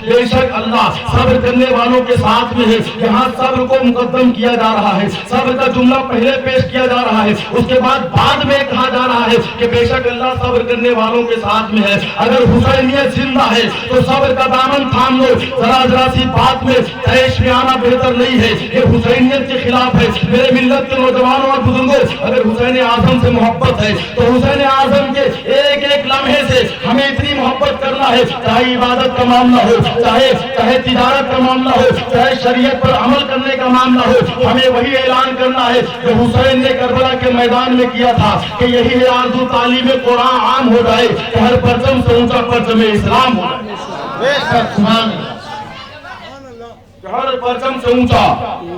بے شک اللہ صبر کرنے والوں کے ساتھ میں ہے. یہاں صبر کو مقدم کیا جا رہا ہے, صبر کا جملہ پہلے پیش کیا جا رہا ہے, اس کے بعد میں کہا جا رہا ہے کہ بے شک اللہ صبر کرنے والوں کے ساتھ میں ہے. اگر حسینیت زندہ ہے تو صبر کا دامن تھام لو. ذرا سی بات میں تیش میں آنا بہتر نہیں ہے, یہ حسینیت کے خلاف ہے. میرے ملت کے نوجوانوں اور بزرگوں, اگر حسین اعظم سے محبت ہے تو حسین اعظم کے ایک ایک لمحے سے ہمیں اتنی محبت کرنا ہے, چاہے عبادت کا معاملہ ہو, چاہے تجارت کا معاملہ ہو, چاہے شریعت پر عمل کرنے کا معاملہ ہو, ہمیں وہی اعلان کرنا ہے جو حسین نے کربلا کے میدان میں کیا تھا کہ یہی ہے آرزو تعلیم قرآن عام ہو جائے, کہ ہر پرچم سے اونچا پرچم اسلام ہو جائے, ہر پرچم سے اونچا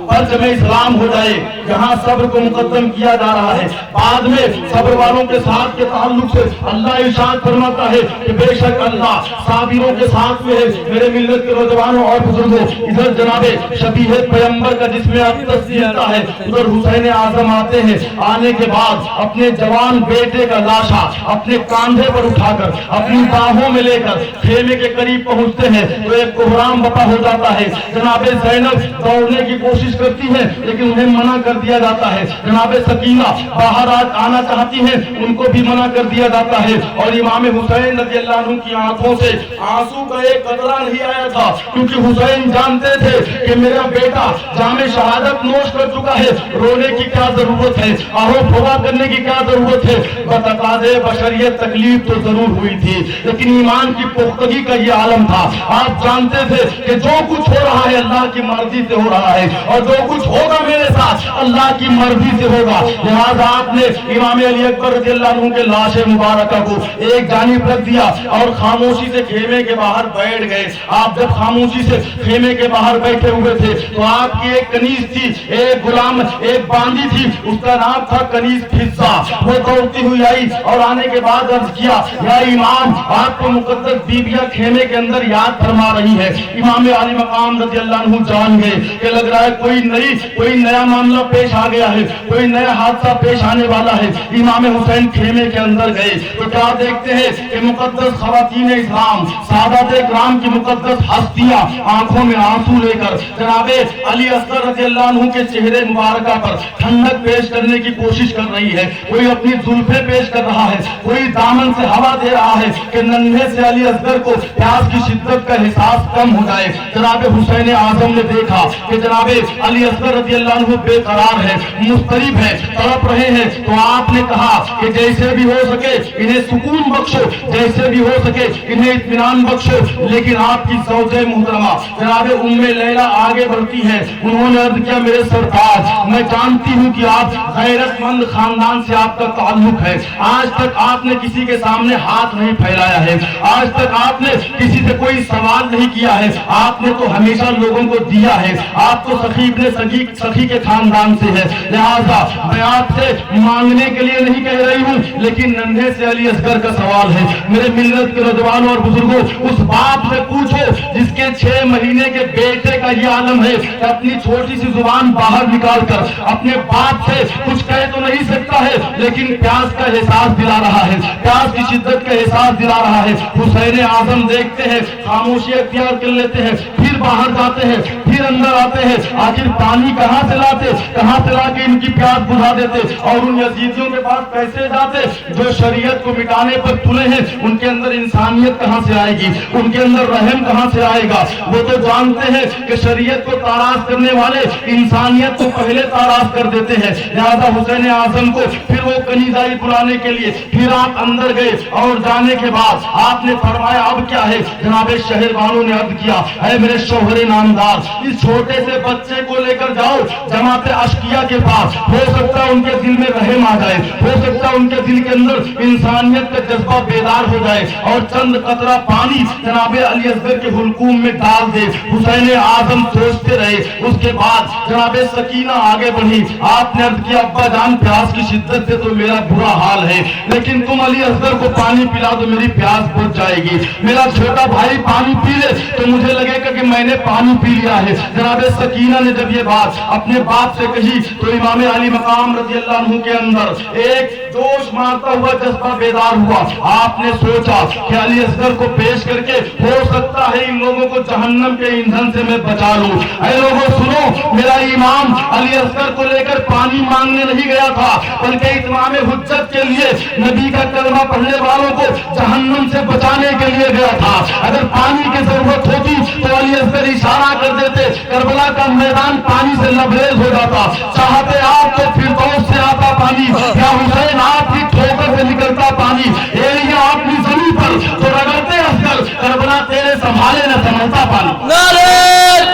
پرچم اسلام ہو جائے. یہاں صبر کو مقدم کیا جا رہا ہے. بعد میں صبر والوں کے ساتھ کے تعلق سے اللہ ارشاد فرماتا ہے کہ بے شک اللہ صابروں کے ساتھ میں ہے. میرے ملت کے نوجوانوں اور بزرگوں, ادھر جناب شبیہ پیغمبر کا جس میں اقدس ملتا ہے, ادھر حسین اعظم آتے ہیں. آنے کے بعد اپنے جوان بیٹے کا لاشا اپنے کاندھے پر اٹھا کر اپنی باہوں میں لے کر خیمے کے قریب پہنچتے ہیں تو ایک کوہرام بپا ہو جاتا ہے. جناب زینب دوڑنے کی کوشش کرتی ہیں لیکن انہیں منع کر دیا جاتا ہے. جناب سکینہ باہر آنا چاہتی ہیں, ان کو بھی منع کر دیا جاتا ہے. اور امام حسین رضی اللہ عنہ کی آنکھوں سے آنسو کا ایک قطرہ نہیں آیا تھا, کیونکہ حسین جانتے تھے کہ میرا بیٹا جام شہادت نوش کر چکا ہے, رونے کی کیا ضرورت ہے, آہو بھگا کرنے کی کیا ضرورت ہے. بتقاضے بشریت تکلیف تو ضرور ہوئی تھی, لیکن ایمان کی پختگی کا یہ عالم تھا. آپ جانتے تھے کہ جو کچھ ہو رہا ہے اللہ کی مرضی سے ہو رہا ہے, اور جو کچھ ہوگا میرے ساتھ اللہ کی مرضی سے ہوگا. لہذا آپ نے امام علی اکبر رضی اللہ عنہ کے لاش مبارکہ کو ایک جانب رکھ دیا اور خاموشی سے خیمے کے باہر بیٹھ گئے. آپ جب خاموشی سے خیمے کے باہر بیٹھے ہوئے تھے تو آپ کی ایک کنیز تھی, ایک غلام, ایک باندی تھی, اس کا نام تھا کنیز فضہ. وہ دوڑتی ہوئی آئی اور آنے کے بعد عرض کیا, یا امام آپ کو مقدس بیبیاں خیمے کے اندر یاد فرما رہی ہے. امام علی مقام رضی اللہ عنہ جان گئے کہ لگ رہا ہے کوئی نیا معاملہ پیش آ گیا ہے, کوئی نیا حادثہ پیش آنے والا ہے. امام حسین خیمے کے اندر گئے تو کیا دیکھتے ہیں کہ مقدس خواتین اسلام, سادات کرام کی مقدس ہستیاں آنکھوں میں آنسو لے کر جناب علی اصغر رضی اللہ عنہ کے چہرے مبارکہ پر ٹھنڈک پیش کرنے کی کوشش کر رہی ہے. کوئی اپنی زلفیں پیش کر رہا ہے, کوئی دامن سے ہوا دے رہا ہے کہ ننھے سے علی اصغر کو پیاس کی شدت کا احساس کم ہو جائے. جناب حسین اعظم نے دیکھا کہ جناب علی اصغر رضی اللہ عنہ بے قرار ہے, مضطرب ہے, تڑپ رہے ہیں, تو آپ نے کہا کہ جیسے بھی ہو سکے انہیں سکون بخشو, جیسے بھی ہو سکے انہیں اطمینان بخشو. لیکن آپ کی زوجہ محترمہ جناب ام لیلا آگے بڑھتی ہے. انہوں نے عرض کیا, میرے سرتاج میں جانتی ہوں کہ آپ غیرت مند خاندان سے آپ کا تعلق ہے, آج تک آپ نے کسی کے سامنے ہاتھ نہیں پھیلایا ہے, آج تک آپ نے کسی سے کوئی سوال نہیں کیا ہے, آپ نے تو ہمیشہ لوگوں کو دیا ہے, آپ تو سخی ابن سخی کے خاندان سے ہے. لہذا میں آپ سے مانگنے کے لیے نہیں کہہ رہی ہوں, لیکن ننھے سے علی اصغر کا سوال ہے. میرے ملت کے نوجوانوں اور بزرگوں, اس باپ سے پوچھو جس کے 6 مہینے کے بیٹے کا یہ عالم ہے کہ اپنی چھوٹی سی زبان باہر نکال کر اپنے باپ سے کچھ کہہ تو نہیں سکتا ہے, لیکن پیاس کا احساس دلا رہا ہے, پیاس کی شدت کا احساس دلا رہا ہے. حسین اعظم دیکھتے ہیں, خاموشی اختیار کر لیتے ہیں, پھر باہر جاتے ہیں, پھر اندر آتے ہیں. آخر پانی کہاں سے لاتے, کہاں سے لا کے ان کی پیاس بجھا دیتے, اور ان یزیدیوں کے پاس کیسے جاتے جو شریعت کو مٹانے پر تلے ہیں. ان کے اندر انسانیت کہاں سے آئے گی, ان کے اندر رحم کہاں سے آئے گا. وہ تو جانتے ہیں کہ شریعت کو تاراج کرنے والے انسانیت کو پہلے تاراج کر دیتے ہیں. لہذا حسین اعظم کو پھر وہ کنیزائی بلانے کے لیے پھر آپ اندر گئے, اور جانے کے بعد آپ نے فرمایا اب کیا ہے. جناب شہر والوں نے عرض کیا, اے میرے شوہر نامدار, اس چھوٹے سے بچے کو لے کر جاؤ جماعت اشقیاء کے پاس, ہو سکتا ہے ان کے دل میں رحم آ جائے, ہو سکتا ہے ان کے دل کے اندر انسانیت کا جذبہ بیدار ہو جائے, اور چند قطرہ پانی جناب علی اصغر کے حلقوم میں ڈال دے. حسین اعظم سوچتے رہے. اس کے بعد جناب سکینہ آگے بڑھی, آپ نے عرض کیا, ابا جان پیاس کی شدت سے تو میرا برا حال ہے, لیکن تم علی اصغر کو پانی پلا دو, میری پیاس بجھ جائے گی. میرا چھوٹا بھائی پانی پی لے تو مجھے لگے گا کہ میں میں نے پانی پی لیا ہے۔ جناب سکینہ نے جب یہ بات اپنے باپ سے کہی تو امام علی مقام رضی اللہ عنہ کے اندر ایک جوش مارتا ہوا جذبہ بیدار ہوا۔ آپ نے سوچا کہ علی اصغر کو پیش کر کے ہو سکتا ہے ان لوگوں کو جہنم کے ایندھن سے میں بچا لوں۔ اے لوگوں سنو، میرا امام علی اصغر کو لے کر پانی مانگنے نہیں گیا تھا، بلکہ اتمام حجت کے لیے نبی کا کلمہ پڑھنے والوں کو جہنم سے بچانے کے لیے گیا تھا۔ اگر پانی کی ضرورت ہوتی تو علی اصغر اشارہ کر دیتے، کربلا کا میدان پانی سے لبریز ہو جاتا۔ چاہتے آپ تو فردوس سے آتا پانی، یا حسین آپ کی ٹھوکر سے نکلتا پانی، ایلیا اپنی زمین پر تو رگڑتے اصغر، کربلا تیرے سنبھالے نہ سنبھلتا پانی۔ نعرہ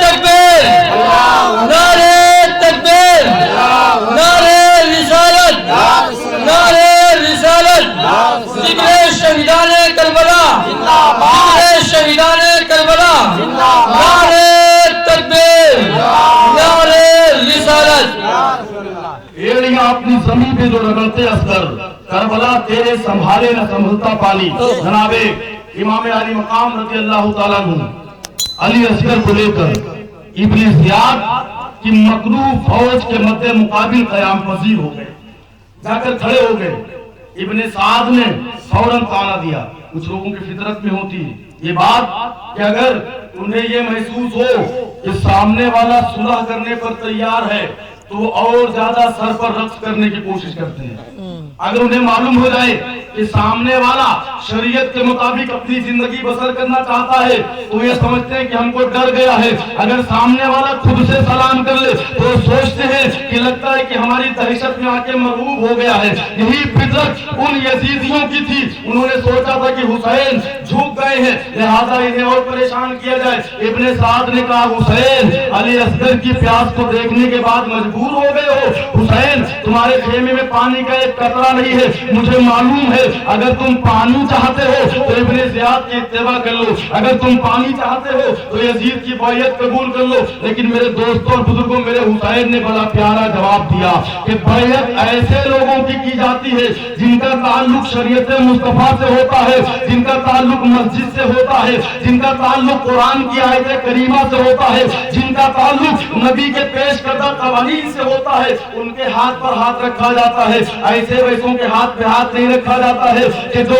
تکبیر، نعرہ تکبیر، نعرہ رسالت، نعرہ رسالت، ذکر شہیدان کربلا، ذکر شہیدان کربلا، نعرہ تکبیر، نعرہ رسالت۔ ایڑیاں اپنی زمین پہ جو رگڑتے اصغر، کربلا تیرے سنبھالے نہ سنبھلتا پانی۔ جناب امام علی مقام رضی اللہ تعالیٰ عنہ علی اصغر کو لے کر ابن زیاد کی مکروہ فوج کے مد مقابل قیام پذیر ہو گئے، جا کر کھڑے ہو گئے۔ ابن سعد نے فوراً تانا دیا، کچھ لوگوں کی فطرت میں ہوتی ہے یہ بات کہ اگر انہیں یہ محسوس ہو کہ سامنے والا صلح کرنے پر تیار ہے تو وہ اور زیادہ سر پر رقص کرنے کی کوشش کرتے ہیں۔ اگر انہیں معلوم ہو جائے کہ سامنے والا شریعت کے مطابق اپنی زندگی بسر کرنا چاہتا ہے تو یہ سمجھتے ہیں کہ ہم کو ڈر گیا ہے۔ اگر سامنے والا خود سے سلام کر لے تو سوچتے ہیں کہ لگتا ہے کہ ہماری دہشت میں آ کے مرعوب ہو گیا ہے۔ یہی فطرت ان یزیدیوں کی تھی، انہوں نے سوچا تھا کہ حسین جھک گئے ہیں لہذا انہیں اور پریشان کیا جائے۔ ابن سعد نے کہا حسین علی اصغر کی پیاس کو دیکھنے کے بعد مجبور ہو گئے ہو، حسین تمہارے خیمے میں پانی کا ایک قطرہ نہیں ہے، مجھے معلوم ہے اگر تم پانی چاہتے ہو تو ابن زیاد کی اتباع کر لو، اگر تم پانی چاہتے ہو تو یزید کی بیعت قبول کر لو۔ لیکن میرے دوستوں اور بزرگوں، میرے حسین نے بڑا پیارا جواب دیا کہ بیعت ایسے لوگوں کی جاتی ہے جن کا تعلق شریعت مصطفیٰ سے ہوتا ہے، جن کا تعلق مسجد سے ہوتا ہے، جن کا تعلق قرآن کی آیت کریمہ سے ہوتا ہے، جن کا تعلق نبی کے پیش کردہ قوانین سے ہوتا ہے، ان کے ہاتھ پر ہاتھ رکھا جاتا ہے۔ ایسے ویسوں کے ہاتھ پہ ہاتھ نہیں رکھا جاتا ہے کہ جو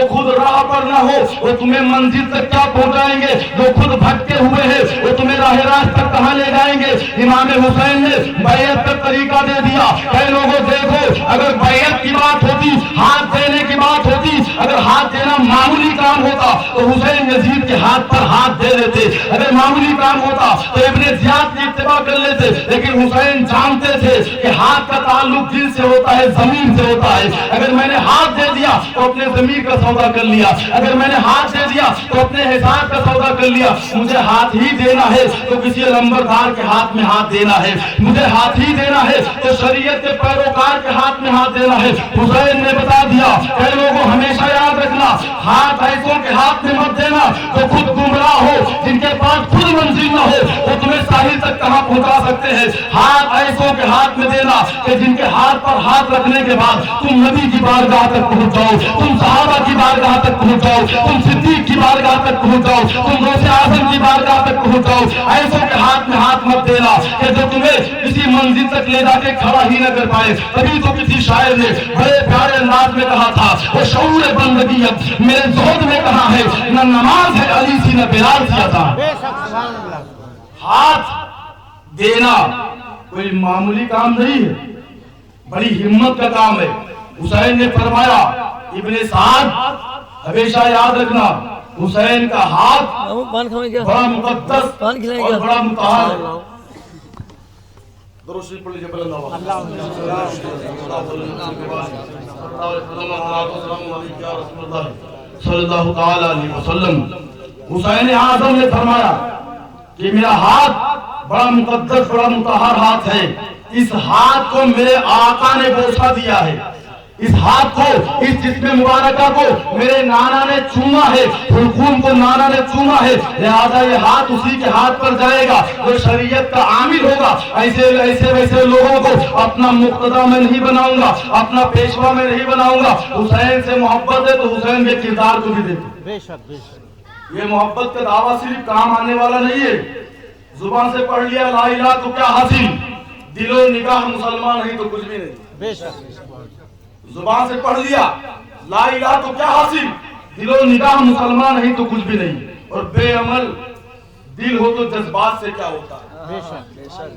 خود راہ پر نہ ہو وہ تمہیں منزل تک کیا پہنچائیں گے، جو خود بھٹکے ہوئے ہیں وہ تمہیں راہ راست تک کہاں لے جائیں گے۔ امام حسین نے بیعت کا طریقہ دے دیا، اے لوگوں دیکھو اگر بیعت کی بات ہوتی، ہاتھ دینے کی بات ہوتی، اگر ہاتھ دینا معمولی کام ہوتا تو حسین یزید کے ہاتھ پر ہاتھ دے دیتے، اگر معمولی کام ہوتا تو ابن زیاد کی اتباع کر لیتے، لیکن حسین جانتے تھے کہ ہاتھ کا تعلق دل سے ہوتا ہے، زمین سے ہوتا ہے۔ اگر میں نے ہاتھ دے دیا تو اپنے ضمیر کا سودا کر لیا، اگر میں نے ہاتھ دے دیا تو اپنے حساب کا سودا کر لیا۔ مجھے ہاتھ ہی دینا ہے تو کسی لمبردار کے ہاتھ میں ہاتھ دینا ہے، مجھے ہاتھ ہی دینا ہے تو شریعت کے پیروکار کے ہاتھ میں ہاتھ دینا ہے۔ حسین نے بتا دیا کہ لوگوں ہمیشہ یاد رکھنا، ہاتھ ایسوں کے ہاتھ میں مت دینا جو خود گمراہ ہو، جن کے پاس خود منزل نہ ہو، وہ تمہیں ساحل تک کہاں پہنچا سکتے ہیں۔ ہاتھ ایسوں کے ہاتھ میں دینا کہ جن کے ہاتھ پر ہاتھ رکھنے کے بعد تم نبی کی بارگاہ تک پہنچ جاؤ، تم صحابہ کی بارگاہ تک پہنچ جاؤ، تم صدیق کی بارگاہ تک پہنچ جاؤ، تم غوث اعظم کی بارگاہ تک پہنچ جاؤ۔ ایسوں کے ہاتھ میں ہاتھ مت دینا کہ جو تمہیں کسی منزل تک لے جا کے کھڑا ہی نہ کر پائے۔ تبھی تو کسی شاعر نے بڑے پیارے انداز میں کہا تھا، وہ شعور بندگیت میرے زہد میں کہاں ہے، نہ نماز ہے علی سی نہ بلال سی عطا۔ ہاتھ دینا کوئی معمولی کام نہیں ہے، بڑی ہمت کا کام ہے۔ حسین نے فرمایا، ابن سعد ہمیشہ یاد رکھنا حسین کا ہاتھ بڑا مقدس اور بڑا مطہر۔ درود شریف پڑھ لیجیے بلند آواز۔ صلی اللہ تعالی علیہ وسلم۔ حسین اعظم نے فرمایا کہ میرا ہاتھ بڑا مقدس بڑا مطہر ہاتھ ہے، اس ہاتھ کو میرے آقا نے بوسہ دیا ہے، اس ہاتھ کو، اس جسم مبارکہ کو میرے نانا نے چوما ہے، حلقوم کو نانا نے چوما ہے، لہذا یہ ہاتھ اسی کے ہاتھ پر جائے گا جو شریعت کا عامل ہوگا۔ ایسے ویسے لوگوں کو اپنا مقتدی میں نہیں بناؤں گا، اپنا پیشوا میں نہیں بناؤں گا۔ حسین سے محبت ہے تو حسین کے کردار کو بھی دیکھیں۔ یہ محبت کا دعویٰ صرف کام آنے والا نہیں ہے. زبان سے پڑھ لیا لا الہ تو کیا حاصل, دل و نگاہ مسلمان نہیں تو کچھ بھی نہیں. بے شک زبان سے پڑھ لیا لا الہ تو کیا حاصل, دل و نگاہ مسلمان نہیں تو کچھ بھی نہیں. اور بے عمل دل ہو تو جذبات سے کیا ہوتا ہے,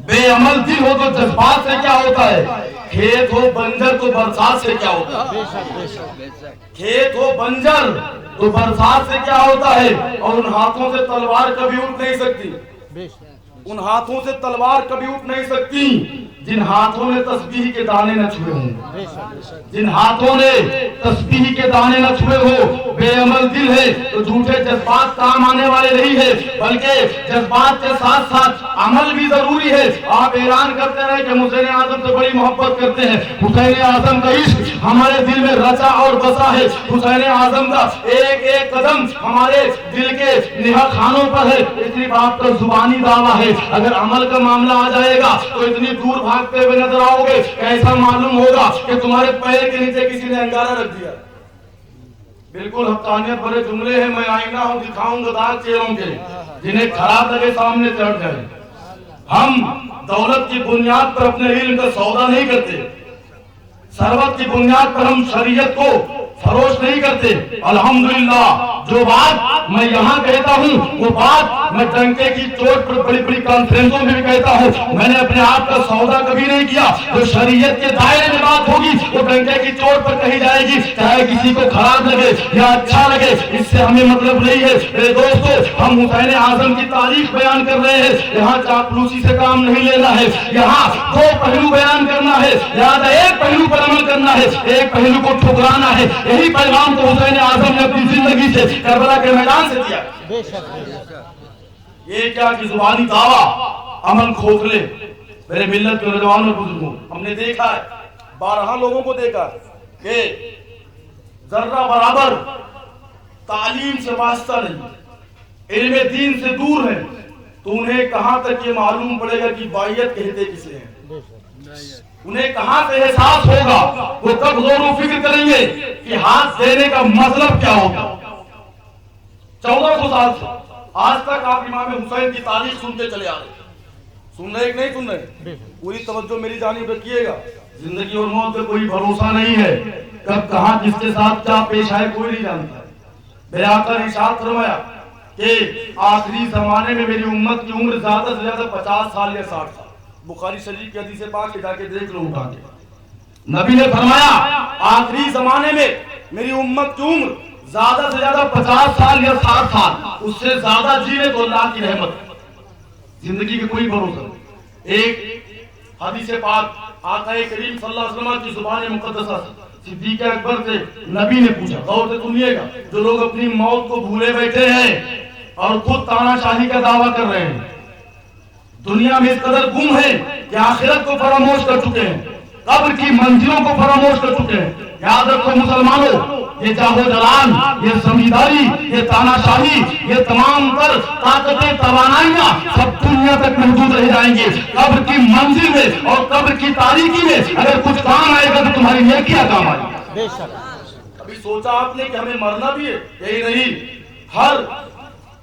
بے عمل دل ہو تو جذبات سے کیا ہوتا ہے. کھیت ہو بنجر تو برسات سے کیا ہوتا ہے, کھیت ہو بنجر تو برسات سے کیا ہوتا ہے. اور ان ہاتھوں سے تلوار کبھی اٹھ نہیں سکتی, ان ہاتھوں سے تلوار کبھی اٹھ نہیں سکتی جن ہاتھوں نے تسبیح کے دانے نہ چھوئے ہوں, جن ہاتھوں نے تسبیح کے دانے نہ چھوئے ہو. بے عمل دل ہے تو جھوٹے جذبات کام آنے والے نہیں ہے, بلکہ جذبات کے ساتھ ساتھ عمل بھی ضروری ہے. آپ اعلان کرتے رہے کہ حسین اعظم سے بڑی محبت کرتے ہیں. حسین اعظم کا عشق ہمارے دل میں رچا اور بسا ہے. حسین اعظم کا ایک ایک قدم ہمارے دل کے نہا خانوں پر ہے. صرف آپ کا زبانی دعویٰ ہے, اگر عمل کا معاملہ آ جائے گا تو اتنی دور بھاگتے ہوئے نظر آؤ گے, ایسا معلوم ہوگا کہ تمہارے پیر کے نیچے کسی نے انگارہ رکھ دیا. بالکل حقانیت بڑے جملے ہیں. میں آئینہ ہوں, دکھاؤں گا داغ چہروں کے جنہیں خراب لگے سامنے چڑھ جائے. ہم دولت کی بنیاد پر اپنے علم کا سودا نہیں کرتے, ثروت کی بنیاد پر ہم شریعت کو فروش نہیں کرتے. الحمدللہ جو بات میں یہاں کہتا ہوں وہ بات میں ڈنکے کی چوٹ پر بڑی بڑی کانفرنسوں میں بھی کہتا ہوں. میں نے اپنے آپ کا سودا کبھی نہیں کیا. جو شریعت کے دائرے میں بات ہوگی وہ ڈنکے کی چوٹ پر کہی جائے گی, چاہے کسی کو خراب لگے یا اچھا لگے, اس سے ہمیں مطلب نہیں ہے. میرے دوستو, ہم حسین اعظم کی تاریخ بیان کر رہے ہیں. یہاں چاپلوسی سے کام نہیں لینا ہے, یہاں دو پہلو بیان کرنا ہے. یاد ہے, ایک پہلو پر عمل کرنا ہے, ایک پہلو کو ٹھکرانا ہے. یہی پیغام تو حسین اعظم نے اپنی زندگی سے کربلا کے میدان سے دیا. یہ کیا کہ زبانی دعویٰ, عمل کھوکھلے. میرے ملت کے نوجوان اور بزرگوں, ہم نے دیکھا ہے, بارہا لوگوں کو دیکھا کہ ذرہ برابر تعلیم سے واسطہ نہیں, علم دین سے دور ہے, تو انہیں کہاں تک یہ معلوم پڑے گا کہ بائیت کہتے کسے ہیں. انہیں کہاں سے احساس ہوگا, وہ کب غور و فکر کریں گے کہ ہاتھ دینے کا مطلب کیا ہوگا. 1400 سال سے آج تک آپ امام حسین کی تاریخ سنتے چلے آ رہے. سن رہے کہ نہیں سن رہے؟ پوری توجہ میری جانب رکھیے گا. زندگی اور موت پہ کوئی بھروسہ نہیں ہے, کب کہاں کس کے ساتھ کیا پیش آئے کوئی نہیں جانتا. میرے آقا نے ارشاد فرمایا کہ آخری زمانے میں میری امت کی عمر زیادہ سے زیادہ 50 سال یا 60 سال. بخاری شریف کی حدیث پاک جا کے دیکھ لو اٹھا کے. نبی نے فرمایا آخری زمانے میں میری امت کی عمر زیادہ سے زیادہ 50 سال یا 60 سال, اس سے زیادہ جینے تو اللہ کی رحمت. زندگی کے کوئی بھروسہ نہیں. ایک حدیث پاک آقا کریم صلی اللہ علیہ وسلم کی زبان مقدسہ سے صدیق اکبر سے نبی نے پوچھا, غور سے سنیے گا, جو لوگ اپنی موت کو بھولے بیٹھے ہیں اور خود تانا شاہی کا دعویٰ کر رہے ہیں, دنیا میں اس قدر گم ہے کہ آخرت کو فراموش کر چکے ہیں, قبر کی منزلوں کو فراموش کر چکے ہیں. یاد رکھو مسلمانوں, یہ جاہو جلال, یہ زمینداری, یہ تانا شاہی, یہ تمام تر طاقتیں توانائیاں سب دنیا تک محدود رہ جائیں گے. قبر کی منزل میں اور قبر کی تاریکی میں اگر کچھ کام آئے گا تو تمہاری نیکیاں کام آئے گی. ابھی سوچا آپ نے کہ ہمیں مرنا بھی ہے؟ یہی نہیں, ہر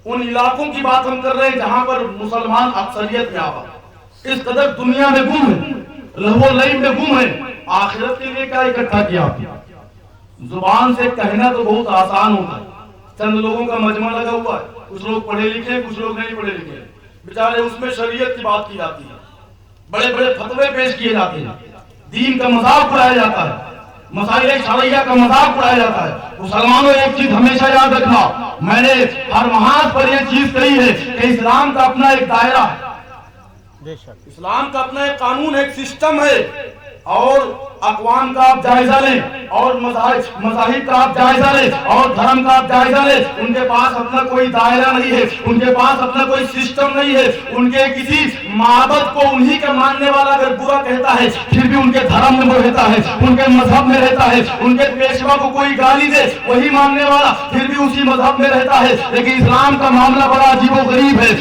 ان علاقوں کی بات ہم کر رہے ہیں جہاں پر مسلمان اکثریت میں آباد, اس قدر دنیا میں گم ہے, لہو لعب میں گم ہے. آخرت کے لیے کیا اکٹھا کیا آپ نے؟ زبان سے کہنا تو بہت آسان ہوتا ہے, چند لوگوں کا مجمع لگا ہوا ہے, کچھ لوگ پڑھے لکھے ہیں, کچھ لوگ نہیں پڑھے لکھے ہیں, بیچارے اس میں شریعت کی بات کی جاتی ہے, بڑے بڑے فتوے پیش کیے جاتے ہیں, دین کا مذاق اڑایا جاتا ہے, مسائل شرعیہ کا مذاق اڑایا جاتا ہے. مسلمانوں ایک چیز ہمیشہ یاد رکھنا, میں نے ہر محاذ پر یہ چیز کہی ہے کہ اسلام کا اپنا ایک دائرہ ہے, اسلام کا اپنا ایک قانون ہے, ایک سسٹم ہے, اور اقوام کا آپ جائزہ لیں, اور مذاہب کا آپ جائزہ لیں, اور دھرم کا آپ جائزہ لیں, ان کے پاس اپنا کوئی دائرہ نہیں ہے, ان کے پاس اپنا کوئی سسٹم نہیں ہے. ان کے کسی معبد کو انہی کا ماننے والا اگر برا کہتا ہے پھر بھی ان کے دھرم میں وہ رہتا ہے, ان کے مذہب میں رہتا ہے. ان کے پیشوا کو کوئی گالی دے وہی ماننے والا پھر بھی اسی مذہب میں رہتا ہے. لیکن اسلام کا معاملہ بڑا عجیب و غریب ہے.